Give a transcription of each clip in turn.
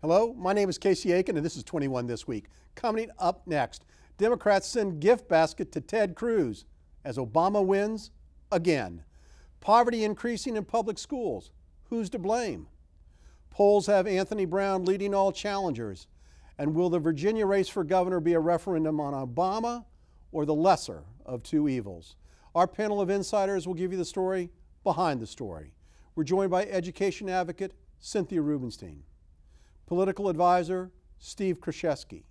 Hello, my name is Casey Aiken, and this is 21 This Week. Coming up next, Democrats send gift basket to Ted Cruz as Obama wins again. Poverty increasing in public schools. Who's to blame? Polls have Anthony Brown leading all challengers. And will the Virginia race for governor be a referendum on Obama or the lesser of two evils? Our panel of insiders will give you the story behind the story. We're joined by education advocate Cynthia Rubenstein, political advisor Steve Kreseski,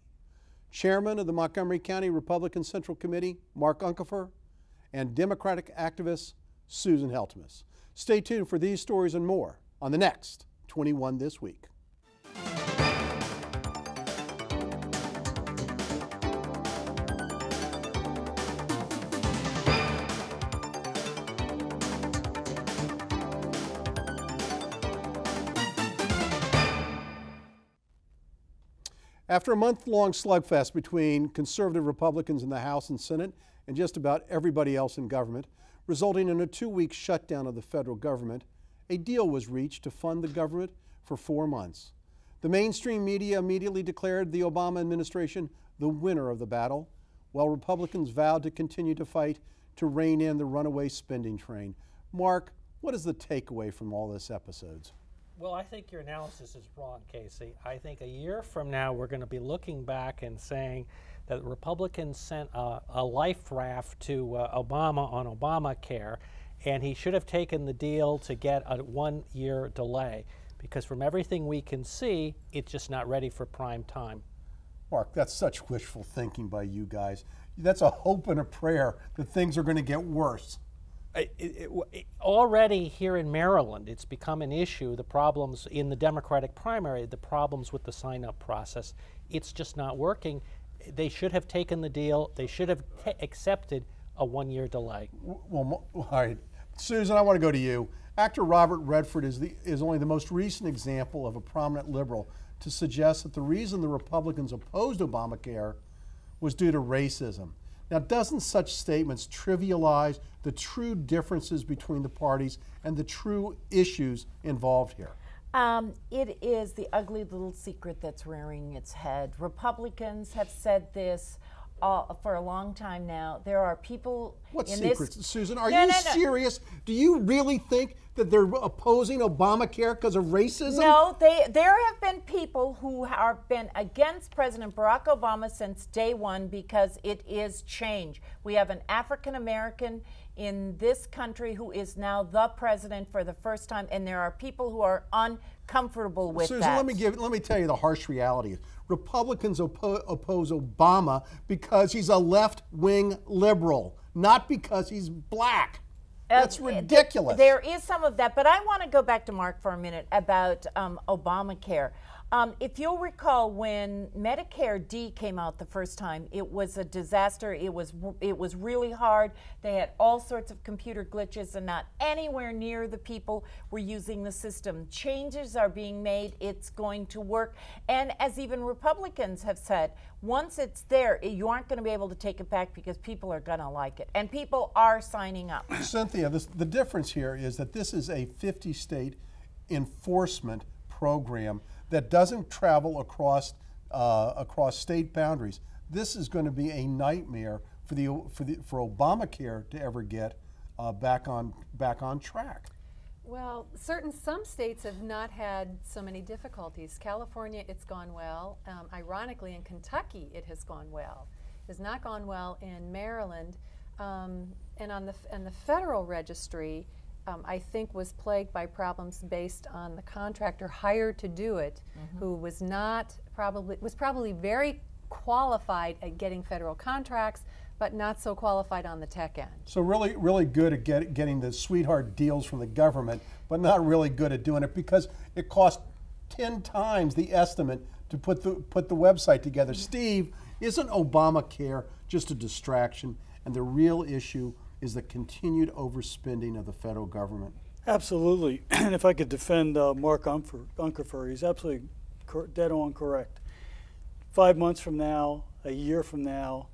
chairman of the Montgomery County Republican Central Committee Mark Uncapher, and Democratic activist Susan Heltemes. Stay tuned for these stories and more on the next 21 This Week. After a month-long slugfest between conservative Republicans in the House and Senate and just about everybody else in government, resulting in a 2-week shutdown of the federal government, a deal was reached to fund the government for 4 months. The mainstream media immediately declared the Obama administration the winner of the battle, while Republicans vowed to continue to fight to rein in the runaway spending train. Mark, what is the takeaway from all this episodes? Well, I think your analysis is wrong, Casey. I think a year from now we're going to be looking back and saying that Republicans sent a life raft to Obama on Obamacare, and he should have taken the deal to get a 1-year delay, because from everything we can see, it's just not ready for prime time. Mark, that's such wishful thinking by you guys. That's a hope and a prayer that things are going to get worse. Already here in Maryland, it's become an issue, the problems in the Democratic primary, the problems with the sign-up process. It's just not working. They should have taken the deal. They should have accepted a 1-year delay. Well, all right. Susan, I want to go to you. Actor Robert Redford is only the most recent example of a prominent liberal to suggest that the reason the Republicans opposed Obamacare was due to racism. Now, doesn't such statements trivialize the true differences between the parties and the true issues involved here? It is the ugly little secret that's rearing its head. Republicans have said this for a long time now. There are people What in secrets, this... Susan? Are you serious? Do you really think that they're opposing Obamacare because of racism? No, there have been people who have been against President Barack Obama since day one because it is change. We have an African American in this country who is now the president for the first time, and there are people who are uncomfortable with Susan, that. let me tell you the harsh reality. Republicans oppose Obama because he's a left-wing liberal, not because he's black. That's ridiculous. There is some of that, but I want to go back to Mark for a minute about Obamacare. If you'll recall, when Medicare D came out the first time, it was a disaster. It was really hard. They had all sorts of computer glitches, and not anywhere near the people were using the system. Changes are being made. It's going to work. And as even Republicans have said, once it's there, you aren't going to be able to take it back because people are going to like it. And people are signing up. Cynthia, the difference here is that this is a 50-state enforcement program that doesn't travel across state boundaries. This is going to be a nightmare for Obamacare to ever get back on track. Well, some states have not had so many difficulties. California, it's gone well. Ironically, in Kentucky, it has gone well. It has not gone well in Maryland, and on the federal registry. I think was plagued by problems based on the contractor hired to do it, who was probably very qualified at getting federal contracts, but not so qualified on the tech end. So really good at getting the sweetheart deals from the government, but not really good at doing it because it costs 10 times the estimate to put the website together. Steve, isn't Obamacare just a distraction, and the real issue is the continued overspending of the federal government? Absolutely. And if I could defend Mark Uncapher, he's absolutely dead on correct. 5 months from now, a year from now,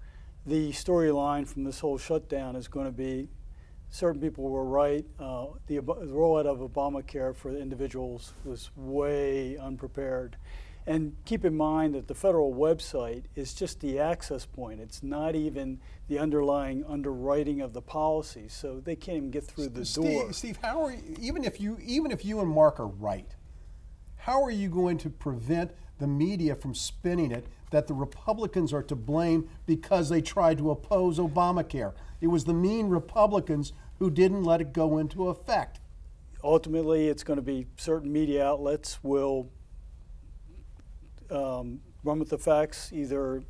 the storyline from this whole shutdown is going to be certain people were right. The rollout of Obamacare for individuals was way unprepared. And keep in mind that the federal website is just the access point. It's not even the underlying underwriting of the policy, so they can't even get through the door. Steve, how are you, even if you and Mark are right, how are you going to prevent the media from spinning it that the Republicans are to blame because they tried to oppose Obamacare? It was the mean Republicans who didn't let it go into effect. Ultimately, it's going to be certain media outlets will run with the facts either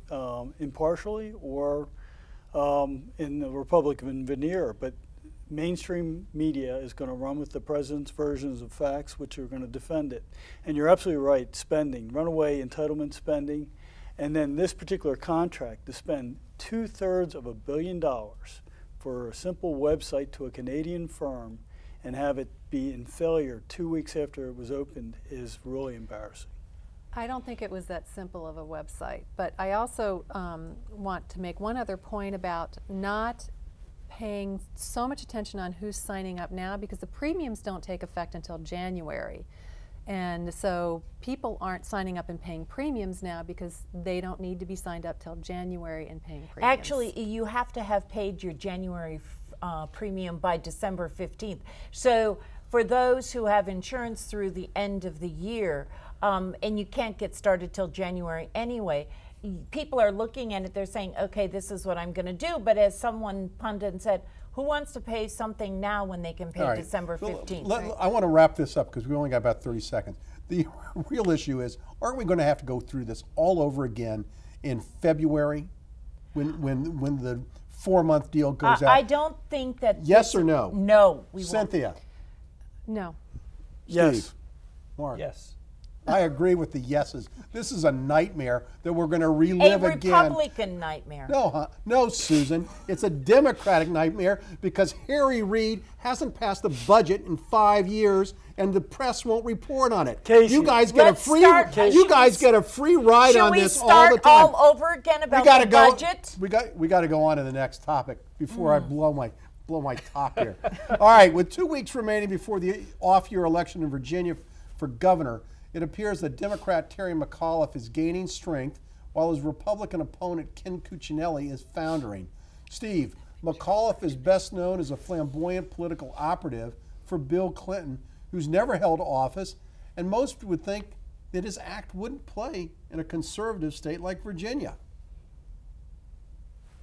impartially or in the Republican veneer. But mainstream media is going to run with the president's versions of facts, which are going to defend it. And you're absolutely right, spending, runaway entitlement spending, and then this particular contract to spend $2/3 of $1 billion for a simple website to a Canadian firm and have it be in failure 2 weeks after it was opened is really embarrassing. I don't think it was that simple of a website, but I also want to make one other point about not paying so much attention on who's signing up now, because the premiums don't take effect until January. And so people aren't signing up and paying premiums now because they don't need to be signed up till January and paying premiums. Actually, you have to have paid your January premium by December 15th. So for those who have insurance through the end of the year, and you can't get started till January anyway, people are looking at it, they're saying, okay, this is what I'm going to do. But as someone pundit said, who wants to pay something now when they can pay December 15th? I want to wrap this up because we only got about 30 seconds. The real issue is, aren't we going to have to go through this all over again in February when the 4-month deal goes out? I don't think that. Yes or no? No, we won't. Cynthia? No. Yes. Steve? Mark? Yes. I agree with the yeses. This is a nightmare that we're going to relive again. A Republican nightmare. No, no, Susan. It's a Democratic nightmare because Harry Reid hasn't passed a budget in 5 years, and the press won't report on it. Casey, you guys get a free. You guys get a free ride on this all the time. Should we start all over again about the budget? We got to go on to the next topic before I blow my top here. All right, with 2 weeks remaining before the off-year election in Virginia for governor, it appears that Democrat Terry McAuliffe is gaining strength while his Republican opponent Ken Cuccinelli is foundering. Steve, McAuliffe is best known as a flamboyant political operative for Bill Clinton, who's never held office, and most would think that his act wouldn't play in a conservative state like Virginia.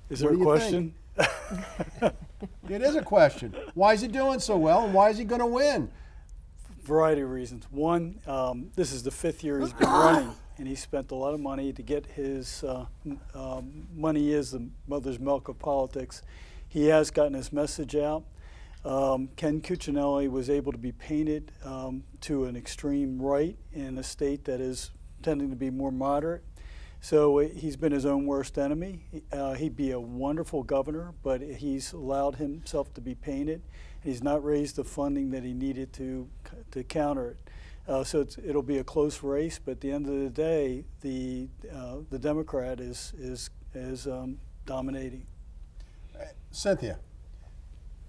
Is there a question? It is a question. Why is he doing so well, and why is he going to win? Variety of reasons. One, this is the 5th year he's been running, and he spent a lot of money to get his money is the mother's milk of politics. He has gotten his message out. Ken Cuccinelli was able to be painted to an extreme right in a state that is tending to be more moderate. So he's been his own worst enemy. He'd be a wonderful governor, but he's allowed himself to be painted. He's not raised the funding that he needed to counter it. So it'll be a close race, but at the end of the day, the Democrat is dominating. Cynthia,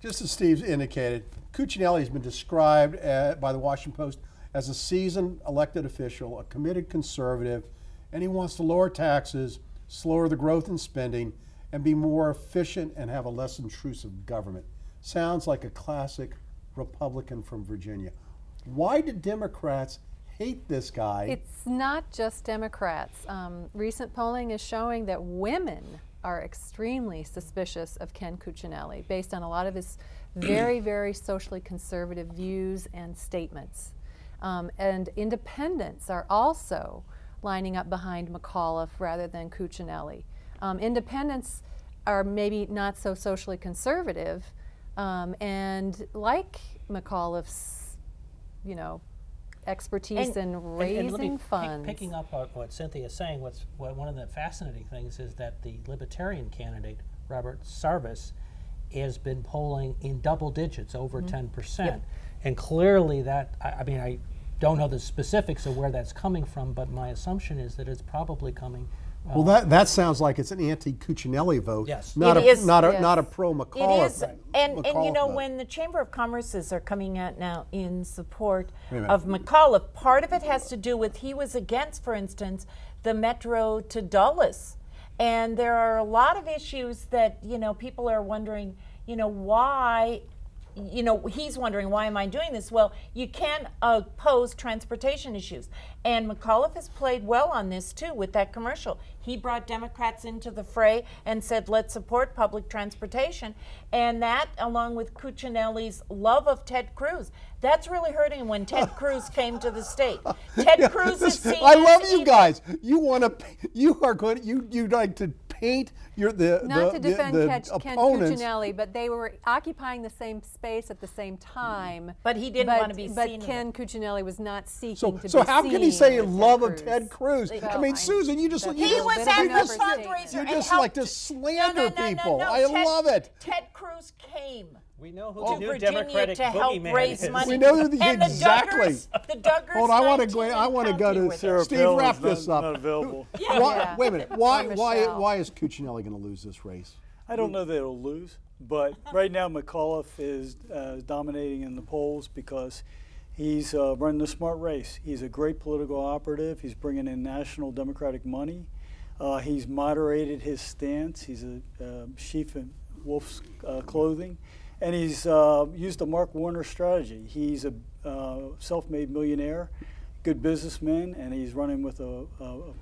just as Steve's indicated, Cuccinelli has been described by the Washington Post as a seasoned elected official, a committed conservative, and he wants to lower taxes, slower the growth in spending, and be more efficient and have a less intrusive government. Sounds like a classic Republican from Virginia. Why do Democrats hate this guy? It's not just Democrats. Recent polling is showing that women are extremely suspicious of Ken Cuccinelli based on a lot of his very, very socially conservative views and statements. And independents are also lining up behind McAuliffe rather than Cuccinelli. Independents are maybe not so socially conservative and like McAuliffe's, expertise in raising funds. Picking up on what Cynthia is saying, one of the fascinating things is that the Libertarian candidate, Robert Sarvis, has been polling in double digits, over 10%. Yep. And clearly that, I don't know the specifics of where that's coming from, but my assumption is that it's probably coming Well, that sounds like it's an anti-Cuccinelli vote, Yes. not It a is, not a yes. not a pro-McAuliffe. It is, and you McAuliffe know, vote. when the Chamber of Commerce's are coming out now in support Wait a minute. of McAuliffe, part of it has to do with he was against, for instance, the Metro to Dulles, and there are a lot of issues that, you know, people are wondering, you know, why. You know, he's wondering, why am I doing this? Well, you can't oppose transportation issues. And McAuliffe has played well on this, too, with that commercial. He brought Democrats into the fray and said, let's support public transportation. And that, along with Cuccinelli's love of Ted Cruz, that's really hurting him when Ted Cruz came to the state. Ted Cruz is seen I love as you evil. guys. You are going. You like to paint Not to defend the Ken opponents. Cuccinelli, but they were occupying the same space at the same time. But he didn't want to be But seen. Ken Cuccinelli was not seeking So, to so be how seen can he say with love Ted of Ted Cruz? Well, I mean, Susan, you just that's you He just, was bit at of the an overstatement. fundraiser. you and just helped- like to slander people. No, I Ted, love it. Ted Cruz came We know who to the new Virginia Democratic to help boogeyman raise is. money. We know the and exactly. The Duggars. Hold on, I want to 19 go. I want to go county to with Sarah us. Steve. Pell Wrap is this not up. available. Why, Yeah. wait a minute. Or Why Michelle. is Cuccinelli going to lose this race? I don't know that it'll lose, but right now McAuliffe is dominating in the polls because he's running a smart race. He's a great political operative. He's bringing in national Democratic money. He's moderated his stance. He's a sheep in wolf's clothing. And he's used a Mark Warner strategy. He's a self-made millionaire, good businessman, and he's running with a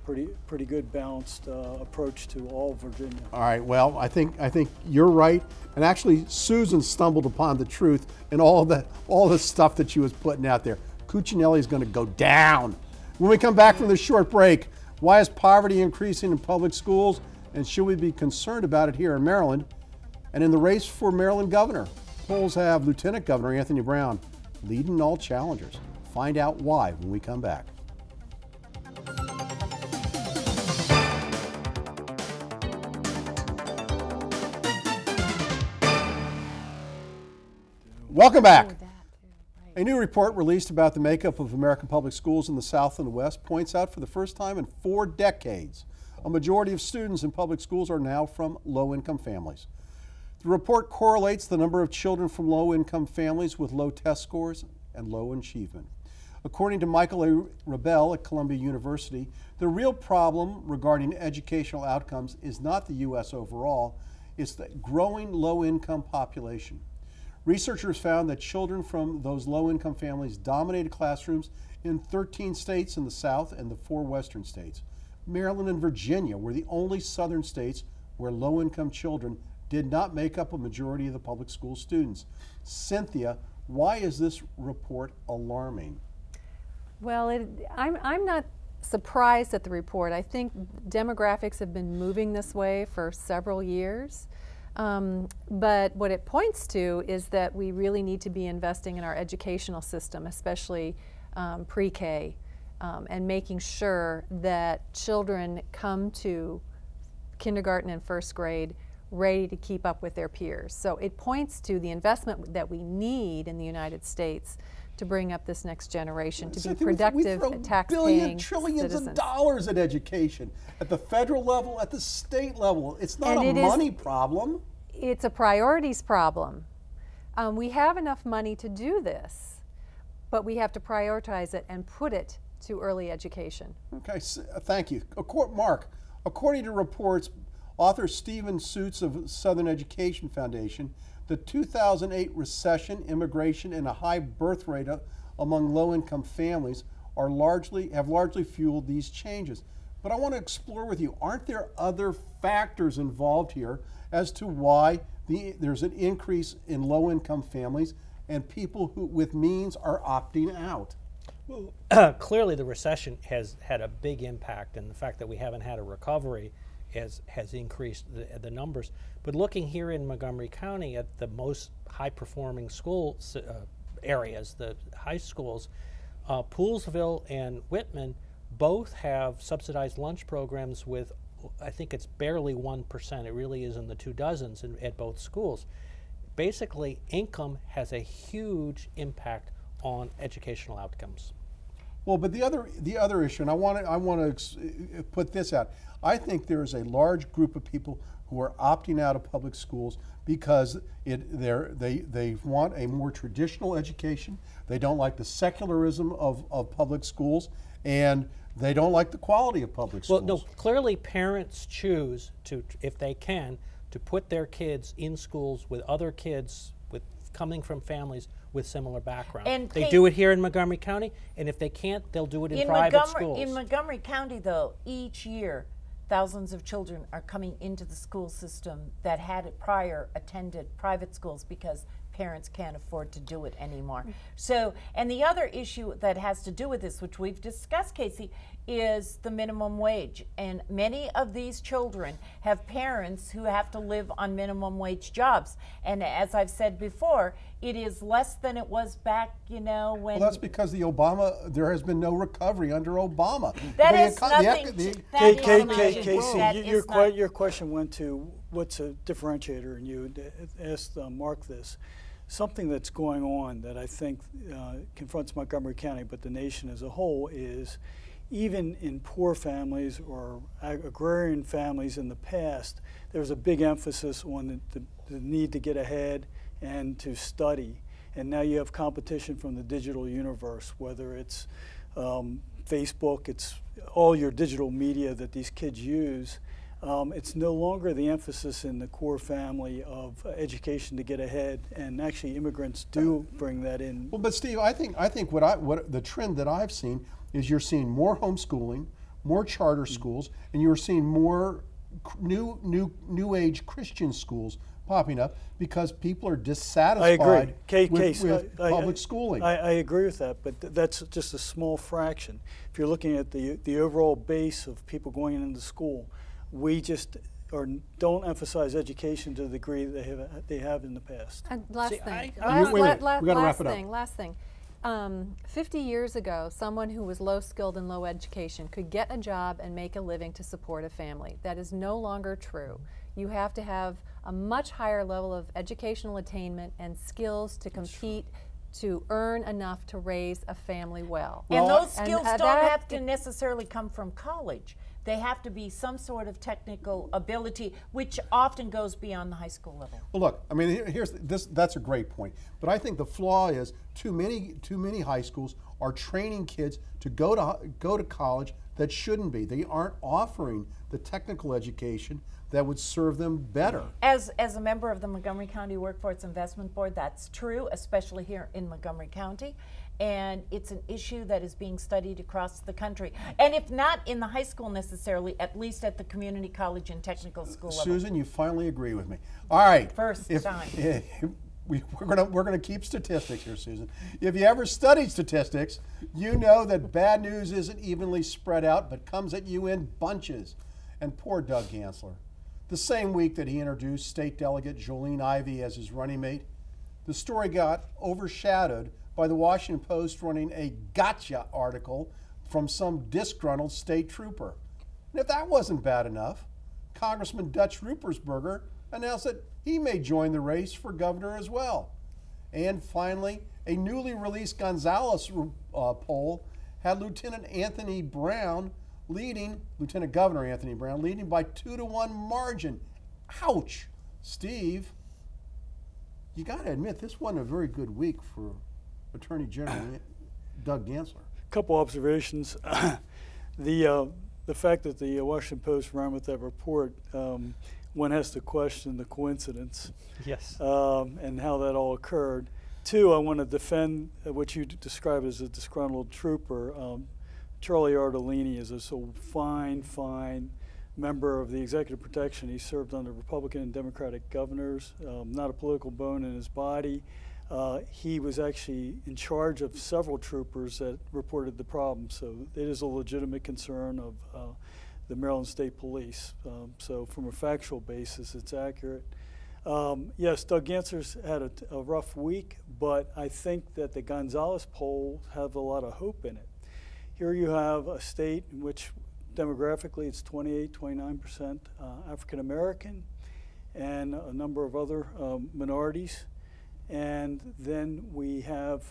pretty good balanced approach to all Virginia. All right. Well, I think you're right. And actually, Susan stumbled upon the truth in all the stuff that she was putting out there. Cuccinelli is going to go down. When we come back from this short break, why is poverty increasing in public schools, and should we be concerned about it here in Maryland? And in the race for Maryland governor, polls have Lieutenant Governor Anthony Brown leading all challengers. Find out why when we come back. Welcome back. A new report released about the makeup of American public schools in the South and the West points out for the first time in 4 decades, a majority of students in public schools are now from low-income families. The report correlates the number of children from low-income families with low test scores and low achievement. According to Michael A. Rebell at Columbia University, the real problem regarding educational outcomes is not the U.S. overall, it's the growing low-income population. Researchers found that children from those low-income families dominated classrooms in 13 states in the South and the 4 western states. Maryland and Virginia were the only southern states where low-income children did not make up a majority of the public school students. Cynthia, why is this report alarming? Well, I'm not surprised at the report. I think demographics have been moving this way for several years. But what it points to is that we really need to be investing in our educational system, especially pre-K, and making sure that children come to kindergarten and first grade ready to keep up with their peers. So it points to the investment that we need in the United States to bring up this next generation, to be productive, tax-paying trillions citizens. of dollars in education at the federal level, at the state level. It's not a money problem. It's a priorities problem. We have enough money to do this, but we have to prioritize it and put it to early education. Okay, thank you. Mark, according to reports, author Stephen Suits of Southern Education Foundation, the 2008 recession, immigration, and a high birth rate among low-income families have largely fueled these changes. But I want to explore with you, aren't there other factors involved here as to why there's an increase in low-income families and people who with means are opting out? Well, clearly the recession has had a big impact, and the fact that we haven't had a recovery has increased the numbers. But looking here in Montgomery County at the most high-performing school areas, the high schools, Poolesville and Whitman both have subsidized lunch programs with, I think it's barely 1%. It really is in the 2 dozens at both schools. Basically, income has a huge impact on educational outcomes. Well, but the other issue, and I want to put this out. I think there is a large group of people who are opting out of public schools because they want a more traditional education. They don't like the secularism of public schools, and they don't like the quality of public schools. Well, no, clearly parents choose to, if they can, to put their kids in schools with other kids coming from families with similar backgrounds. And they do it here in Montgomery County, and if they can't, they'll do it in private schools. In Montgomery County, though, each year, thousands of children are coming into the school system that had prior attended private schools because parents can't afford to do it anymore. So, and the other issue that has to do with this, which we've discussed, Casey, is the minimum wage. And many of these children have parents who have to live on minimum wage jobs. And as I've said before, it is less than it was back, when... Well, that's because there has been no recovery under Obama. That is nothing... Your question went to what's a differentiator, and you asked Mark this. Something that's going on that I think confronts Montgomery County, but the nation as a whole, is even in poor families or agrarian families in the past, there was a big emphasis on the need to get ahead and to study. And now you have competition from the digital universe, whether it's Facebook, it's all your digital media that these kids use. It's no longer the emphasis in the core family of education to get ahead, and actually immigrants do bring that in. Well, but Steve, I think what the trend that I've seen is you're seeing more homeschooling, more charter schools, and you're seeing more new age Christian schools popping up because people are dissatisfied with public schooling. I agree with that, but that's just a small fraction. If you're looking at the overall base of people going into school, we just don't emphasize education to the degree they have in the past. And last thing. Last thing. 50 years ago, someone who was low skilled and low education could get a job and make a living to support a family. That is no longer true. You have to have a much higher level of educational attainment and skills to compete to earn enough to raise a family well. And those skills don't have to necessarily come from college. They have to be some sort of technical ability, which often goes beyond the high school level. Well, look, I mean, that's a great point. But I think the flaw is too many high schools are training kids to go to college that shouldn't be. They aren't offering the technical education that would serve them better. As a member of the Montgomery County Workforce Investment Board, that's true, especially here in Montgomery County. And it's an issue that is being studied across the country. And if not in the high school necessarily, at least at the community college and technical school level. Susan, you finally agree with me. All right. First time. We're gonna keep statistics here, Susan. If you ever studied statistics, you know that bad news isn't evenly spread out, but comes at you in bunches. And poor Doug Gansler. The same week that he introduced State Delegate Jolene Ivey as his running mate, the story got overshadowed by the Washington Post running a gotcha article from some disgruntled state trooper. And if that wasn't bad enough, Congressman Dutch Ruppersberger announced that he may join the race for governor as well. And finally, a newly released Gonzales poll had Lieutenant Governor Anthony Brown leading by 2-to-1 margin. Ouch! Steve, you got to admit this wasn't a very good week for Attorney General Doug Gansler. A couple observations. The fact that the Washington Post ran with that report, one has to question the coincidence. Yes. And how that all occurred. Two, I want to defend what you describe as a disgruntled trooper. Charlie Ardolini is a so fine member of the Executive Protection. He served under Republican and Democratic governors, not a political bone in his body. He was actually in charge of several troopers that reported the problem, so it is a legitimate concern of the Maryland State Police. So from a factual basis, it's accurate. Yes, Doug Gansler's had a rough week, but I think that the Gonzales poll have a lot of hope in it. Here you have a state in which demographically it's 28–29% African American and a number of other minorities. And then we have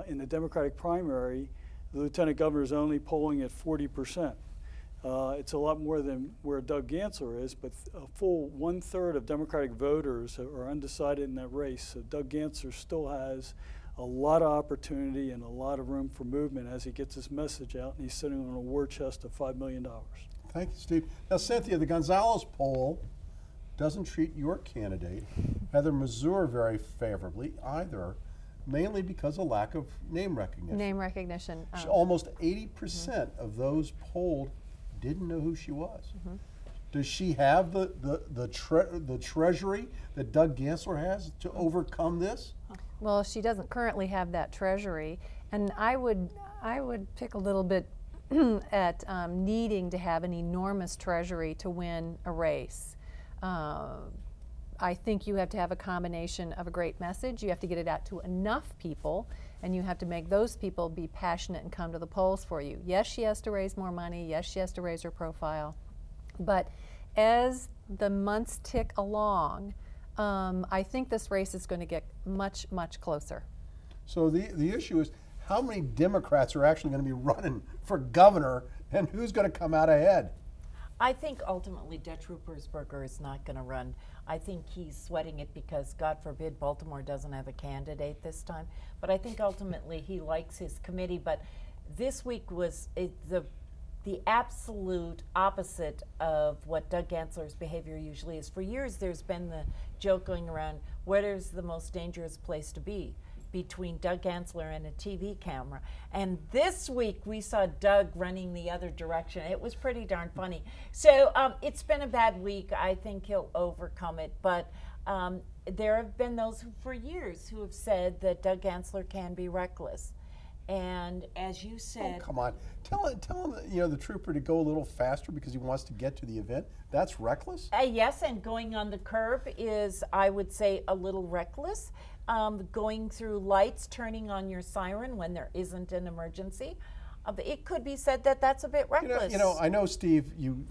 in the Democratic primary The lieutenant governor is only polling at 40%. It's a lot more than where Doug Gansler is, but a full 1/3 of Democratic voters are undecided in that race. So Doug Gansler still has a lot of opportunity and a lot of room for movement as he gets his message out, and he's sitting on a war chest of $5 million. Thank you, Steve. Now, Cynthia, the Gonzalez poll doesn't treat your candidate, Heather Mazur, very favorably either, mainly because of lack of name recognition. Name recognition. Almost 80% of those polled didn't know who she was. Does she have the treasury that Doug Gansler has to overcome this? Well, she doesn't currently have that treasury, and I would pick a little bit at needing to have an enormous treasury to win a race. I think you have to have a combination of a great message. You have to get it out to enough people, and you have to make those people be passionate and come to the polls for you. Yes, she has to raise more money. Yes, she has to raise her profile. But as the months tick along, I think this race is going to get much, much closer. So the issue is, how many Democrats are actually going to be running for governor, and who's going to come out ahead? I think ultimately Dutch Ruppersberger is not going to run. I think he's sweating it because, God forbid, Baltimore doesn't have a candidate this time. But I think ultimately he likes his committee. But this week was the absolute opposite of what Doug Gansler's behavior usually is. For years, there's been the joke going around, where is the most dangerous place to be? Between Doug Gansler and a TV camera. And this week we saw Doug running the other direction. It was pretty darn funny. So it's been a bad week. I think he'll overcome it. But there have been those for years who have said that Doug Gansler can be reckless. And as you said, oh, come on, tell him, you know, the trooper to go a little faster because he wants to get to the event. That's reckless. Yes, and going on the curb is, I would say, a little reckless. Going through lights, turning on your siren when there isn't an emergency. It could be said that that's a bit reckless. You know, I know, Steve, you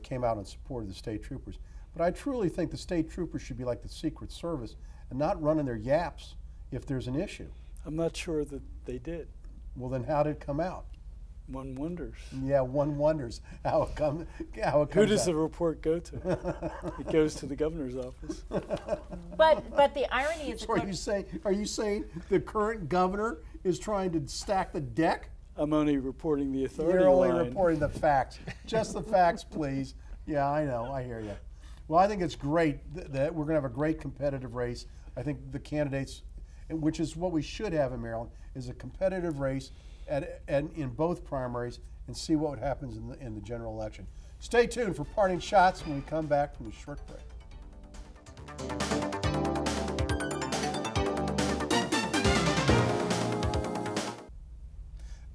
came out in support of the state troopers, but I truly think the state troopers should be like the Secret Service and not running their yaps if there's an issue. I'm not sure that they did. Well, then how did it come out? One wonders. Yeah, one wonders how it comes. Who does the report go to? It goes to the governor's office. But the irony is, so are you saying the current governor is trying to stack the deck? I'm only reporting the authority. You're only line. reporting the facts. Just the facts, please. Yeah, I know. I hear you. Well, I think it's great that we're going to have a great competitive race. I think the candidates, which is what we should have in Maryland, is a competitive race in both primaries, and see what happens in the general election. Stay tuned for parting shots when we come back from a short break.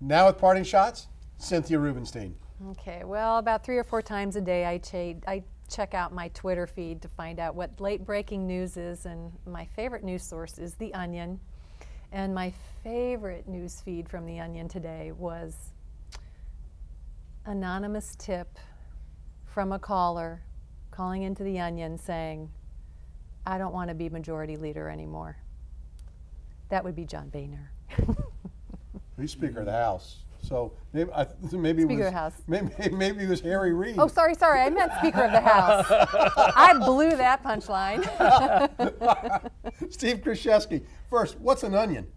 Now with parting shots, Cynthia Rubenstein. Okay, well, about 3 or 4 times a day I check out my Twitter feed to find out what late breaking news is, and my favorite news source is The Onion. And my favorite news feed from The Onion today was anonymous tip from a caller calling into The Onion saying, I don't want to be majority leader anymore. That would be John Boehner. He's Speaker of the House. So maybe Speaker of the House. Maybe it was Harry Reid. Oh, sorry, I meant Speaker of the House. I blew that punchline. Steve Kreseski. First, what's an onion?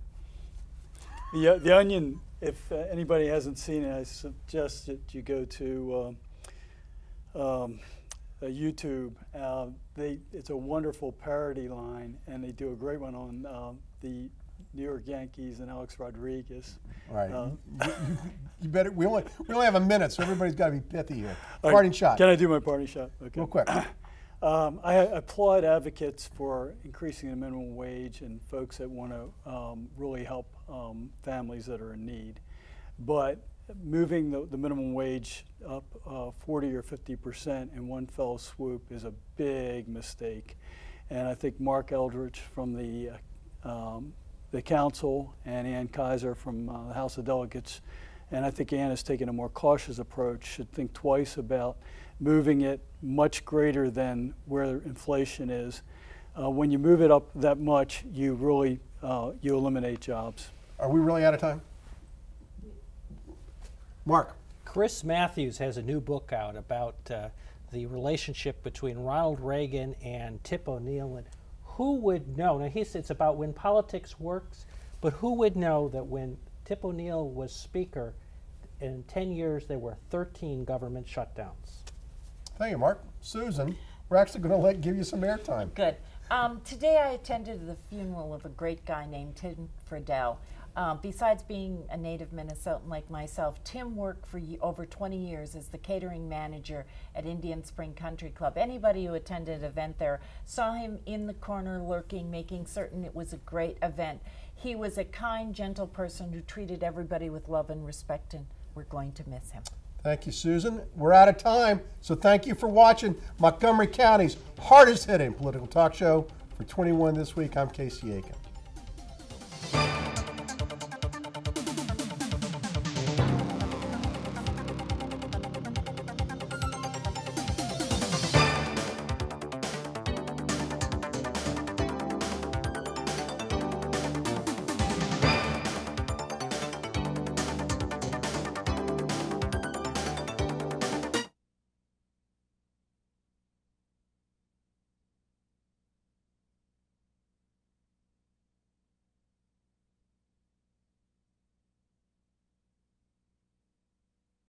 The Onion, if anybody hasn't seen it, I suggest that you go to YouTube. It's a wonderful parody line, and they do a great one on the New York Yankees and Alex Rodriguez. All right, you better. We only have a minute, so everybody's got to be pithy here. Parting shot. Can I do my parting shot? Okay. Real quick. I applaud advocates for increasing the minimum wage and folks that want to really help families that are in need. But moving the minimum wage up 40 or 50% in one fell swoop is a big mistake. And I think Mark Eldridge from the Council and Ann Kaiser from the House of Delegates, and I think Ann has taken a more cautious approach, should think twice about moving it much greater than where inflation is. When you move it up that much, you really you eliminate jobs. Are we really out of time? Mark. Chris Matthews has a new book out about the relationship between Ronald Reagan and Tip O'Neill. And who would know? Now, it's about when politics works, but who would know that when Tip O'Neill was Speaker, in 10 years there were 13 government shutdowns? Thank you, Mark. Susan, we're actually going to give you some airtime. Good. Today I attended the funeral of a great guy named Tim Friedel. Besides being a native Minnesotan like myself, Tim worked for over 20 years as the catering manager at Indian Spring Country Club. Anybody who attended an event there saw him in the corner lurking, making certain it was a great event. He was a kind, gentle person who treated everybody with love and respect, and we're going to miss him. Thank you, Susan. We're out of time, so thank you for watching Montgomery County's hardest hitting political talk show. For 21 this week, I'm Casey Aiken.